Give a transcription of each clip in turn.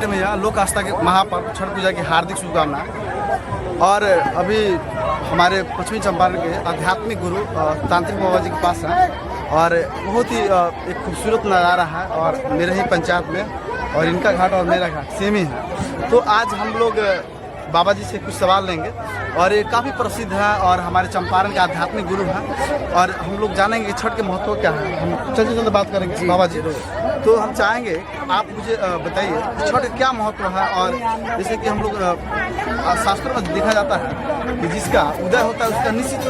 राधे मैया लोक आस्था के महापर्व छठ पूजा की हार्दिक शुभकामनाएं। और अभी हमारे पश्चिमी चंपारण के आध्यात्मिक गुरु तांत्रिक बाबा जी के पास हैं और बहुत ही एक खूबसूरत नज़ारा है और मेरे ही पंचायत में और इनका घाट और मेरा घाट सेम ही है। तो आज हम लोग बाबा जी से कुछ सवाल लेंगे और ये काफ़ी प्रसिद्ध है और हमारे चंपारण के आध्यात्मिक गुरु हैं और हम लोग जानेंगे कि छठ के महत्व क्या है। हम चलते बात करेंगे बाबा जी। तो हम चाहेंगे आप मुझे बताइए छठ का क्या महत्व है। और जैसे कि हम लोग शास्त्रों में देखा जाता है कि जिसका उदय होता है उसका निश्चित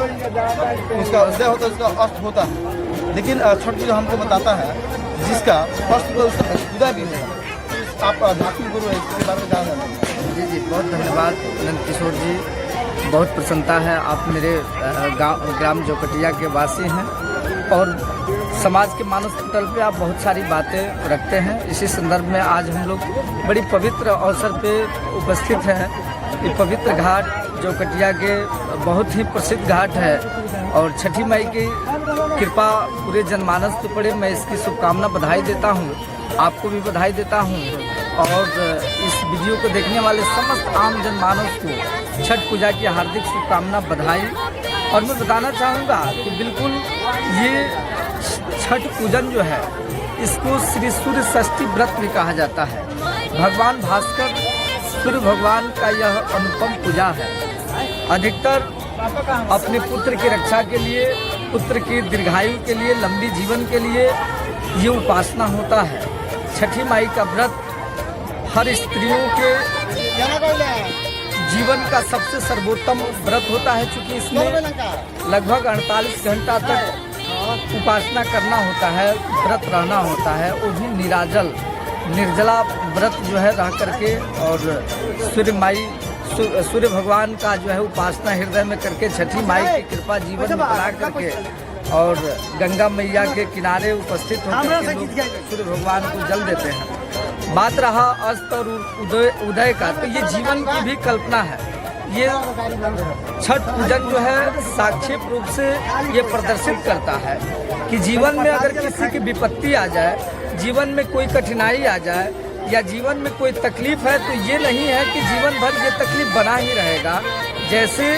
उसका उदय होता है उसका अस्त होता है, लेकिन छठ पूजा हमको बताता है जिसका अस्त होता है उसका उदय भी होगा। आप आध्यात्मिक गुरु है, इसके बारे में जाना। जी बहुत धन्यवाद नंद किशोर जी, बहुत प्रसन्नता है। आप मेरे ग्राम जोकटिया के वासी हैं और समाज के मानस पटल पे आप बहुत सारी बातें रखते हैं। इसी संदर्भ में आज हम लोग बड़ी पवित्र अवसर पे उपस्थित हैं। ये पवित्र घाट जोकटिया के बहुत ही प्रसिद्ध घाट है और छठी माई की कृपा पूरे जनमानस पे पड़े। मैं इसकी शुभकामना बधाई देता हूँ, आपको भी बधाई देता हूँ और इस वीडियो को देखने वाले समस्त आम जनमानस को छठ पूजा की हार्दिक शुभकामना बधाई। और मैं बताना चाहूँगा कि बिल्कुल ये छठ पूजन जो है इसको श्री सूर्य षष्ठी व्रत भी कहा जाता है। भगवान भास्कर सूर्य भगवान का यह अनुपम पूजा है। अधिकतर अपने पुत्र की रक्षा के लिए, पुत्र की दीर्घायु के लिए, लंबी जीवन के लिए ये उपासना होता है। छठी माई का व्रत हर स्त्रियों के जीवन का सबसे सर्वोत्तम व्रत होता है, क्योंकि इसमें लगभग 48 घंटा तक उपासना करना होता है, व्रत रहना होता है, वो भी निराजल निर्जला व्रत जो है रह करके और सूर्य भगवान का जो है उपासना हृदय में करके छठी माई की कृपा जीवन में बना करके और गंगा मैया के किनारे उपस्थित होकर के लोग सूर्य भगवान को जल देते हैं। बात रहा अस्त और उदय का, तो ये जीवन की भी कल्पना है। ये छठ पूजन जो है साक्षिक रूप से ये प्रदर्शित करता है कि जीवन में अगर किसी की विपत्ति आ जाए, जीवन में कोई कठिनाई आ जाए या जीवन में कोई तकलीफ है, तो ये नहीं है कि जीवन भर ये तकलीफ बना ही रहेगा। जैसे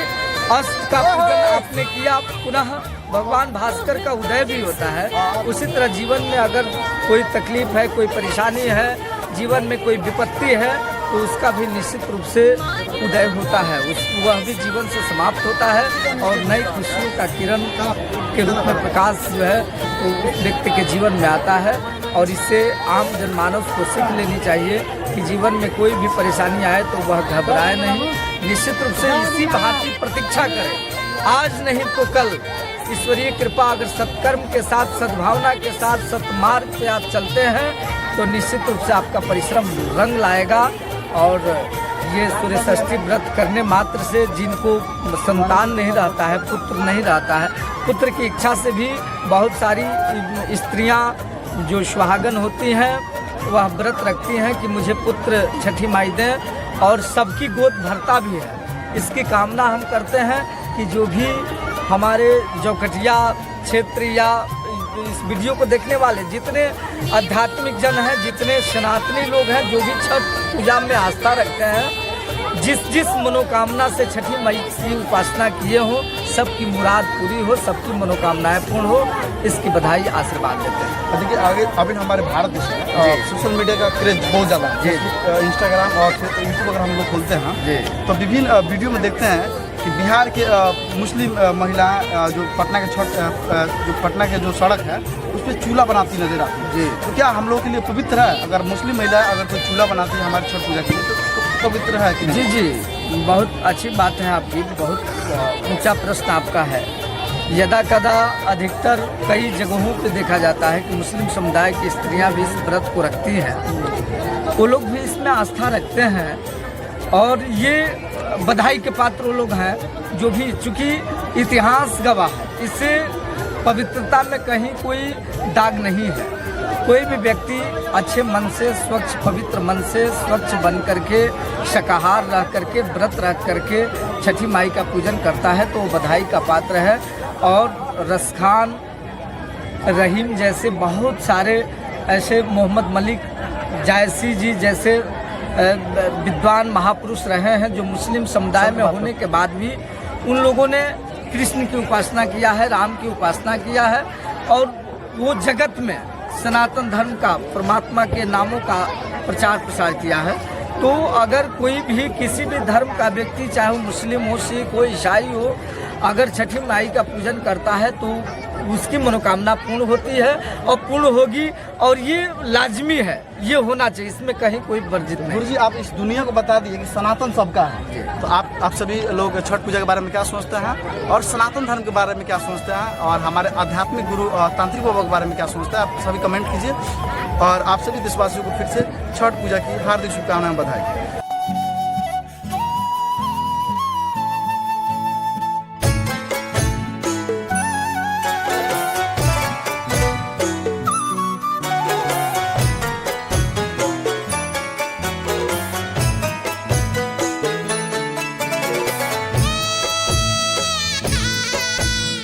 अस्त का पूजन आपने किया, पुनः भगवान भास्कर का उदय भी होता है, उसी तरह जीवन में अगर कोई तकलीफ है, कोई परेशानी है, जीवन में कोई विपत्ति है, तो उसका भी निश्चित रूप से उदय होता है। वह भी जीवन से समाप्त होता है और नई खुशियों का किरण के रूप में प्रकाश जो है तो उस व्यक्ति के जीवन में आता है। और इससे आम जनमानस को सीख लेनी चाहिए कि जीवन में कोई भी परेशानी आए तो वह घबराए नहीं, निश्चित रूप से इसी भांति प्रतीक्षा करें। आज नहीं तो कल ईश्वरीय कृपा अगर सत्कर्म के साथ, सद्भावना के साथ, सत्मार्ग पे आप चलते हैं तो निश्चित रूप से आपका परिश्रम रंग लाएगा। और ये सूर्य षष्ठी व्रत करने मात्र से जिनको संतान नहीं रहता है, पुत्र नहीं रहता है, पुत्र की इच्छा से भी बहुत सारी स्त्रियां जो सुहागन होती हैं वह व्रत रखती हैं कि मुझे पुत्र छठी माई दें और सबकी गोद भरता भी है। इसकी कामना हम करते हैं कि जो भी हमारे जोकटिया क्षेत्र या इस वीडियो को देखने वाले जितने आध्यात्मिक जन हैं, जितने सनातनी लोग हैं, जो भी छठ पूजा में आस्था रखते हैं, जिस मनोकामना से छठी माई की उपासना किए हो, सबकी मुराद पूरी हो, सबकी मनोकामनाएं पूर्ण हो, इसकी बधाई आशीर्वाद देते हैं। देखिए आगे अभी हमारे भारत देश में सोशल मीडिया का क्रेज बहुत ज़्यादा है। इंस्टाग्राम और यूट्यूब अगर हम लोग खोलते हैं तो विभिन्न वीडियो में देखते हैं कि बिहार के मुस्लिम महिलाएं जो पटना के जो सड़क है उस पर चूल्हा बनाती नजर आती है। जी, तो क्या हम लोग के लिए पवित्र है अगर मुस्लिम महिलाएं अगर कोई चूल्हा बनाती है हमारी छठ पूजा के लिए, तो पवित्र है कि नहीं? जी बहुत अच्छी बात है आपकी, बहुत ऊंचा प्रश्न आपका है। यदा कदा अधिकतर कई जगहों पे देखा जाता है कि मुस्लिम समुदाय की स्त्रियां भी इस व्रत को रखती हैं, वो लोग भी इसमें आस्था रखते हैं और ये बधाई के पात्र वो लोग हैं जो भी, चूँकि इतिहास गवाह है, इससे पवित्रता में कहीं कोई दाग नहीं है। कोई भी व्यक्ति अच्छे मन से, स्वच्छ पवित्र मन से स्वच्छ बन करके, शाकाहार रह करके, व्रत रह करके छठी माई का पूजन करता है तो वो बधाई का पात्र है। और रसखान, रहीम जैसे बहुत सारे ऐसे, मोहम्मद मलिक जायसी जी जैसे विद्वान महापुरुष रहे हैं, जो मुस्लिम समुदाय में होने के बाद भी उन लोगों ने कृष्ण की उपासना किया है, राम की उपासना किया है और वो जगत में सनातन धर्म का, परमात्मा के नामों का प्रचार प्रसार किया है। तो अगर कोई भी किसी भी धर्म का व्यक्ति, चाहे वो मुस्लिम हो, सिख हो, ईसाई हो, अगर छठी माई का पूजन करता है तो उसकी मनोकामना पूर्ण होती है और पूर्ण होगी, और ये लाजमी है, ये होना चाहिए, इसमें कहीं कोई वर्जित नहीं। गुरु जी, आप इस दुनिया को बता दीजिए कि सनातन सबका है, तो आप सभी लोग छठ पूजा के बारे में क्या सोचते हैं और सनातन धर्म के बारे में क्या सोचते हैं, और हमारे आध्यात्मिक गुरु तांत्रिक बाबा के बारे में क्या सोचते हैं, आप सभी कमेंट कीजिए। और आप सभी देशवासियों को फिर से छठ पूजा की हार्दिक शुभकामनाएं, बधाई।